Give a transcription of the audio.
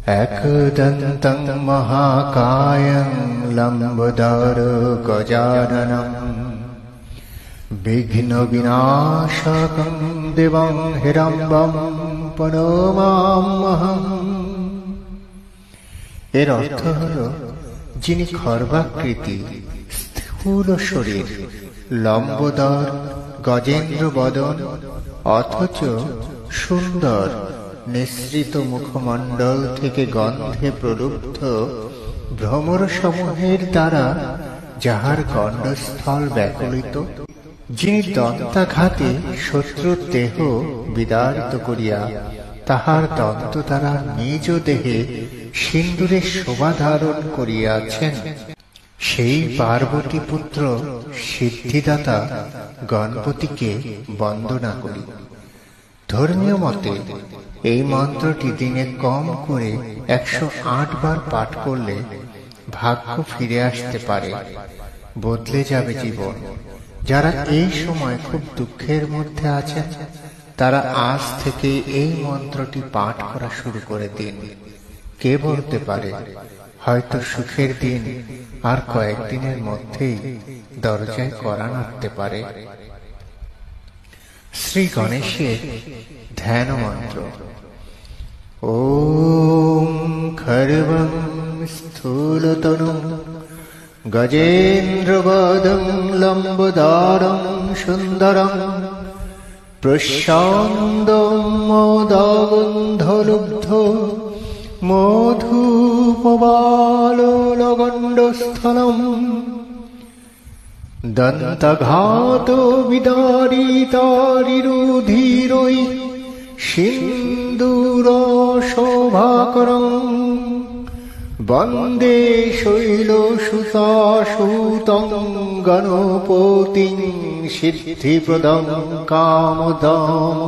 एकदन्तं महाकायं लम्बोदरगजाननं विघ्नविनाशकं देवं हिरम्बं प्रणमाम्यहम्। এর অর্থ হল যিনি খর্বাকৃতি, স্থূল শরীর, লম্বোদর, গজেন্দ্র বদন, অথচ সুন্দর নিঃসৃত মুখমণ্ডল থেকে গন্ধে প্রলুব্ধ ভ্রমর সমূহের দ্বারা যাহার গণ্ডস্থল ব্যাকুলিত, যিনি দন্তাঘাতে শত্রুর দেহ বিদারিত করিয়া তাহার দন্ত দ্বারা নিজ দেহে সিন্দুরের শোভা ধারণ করিয়াছেন, সেই পার্বতী পুত্র সিদ্ধিদাতা গণপতিকে বন্দনা করি। ধর্মীয় মতে এই মন্ত্রটি দিনে কম করে 108 বার পাঠ করলে ভাগ্য ফিরে আসতে পারে, বদলে যাবে জীবন। যারা এই সময় খুব দুঃখের মধ্যে আছেন তারা আজ থেকে এই মন্ত্রটি পাঠ করা শুরু করে দিন। কে বলতে পারে, হয়তো সুখের দিন আর কয়েকদিনের মধ্যেই দরজায় কড়া নাড়তে পারে। শ্রী গণেশের ধ্যান মন্ত্র। ওম খর্বং স্থূলতনুং গজেন্দ্রবদং লম্বোদরং সুন্দরং প্রশান্তং মোদগন্ধলুব্ধ মধুপবালগণ্ডস্থলম দন্তঘাত বিদারিতারিরুধিরৈ সিন্দুর শোভাকরং বন্দে শৈলসুতাসুতং গণপতিং সিদ্ধিপ্রদং কামদাম।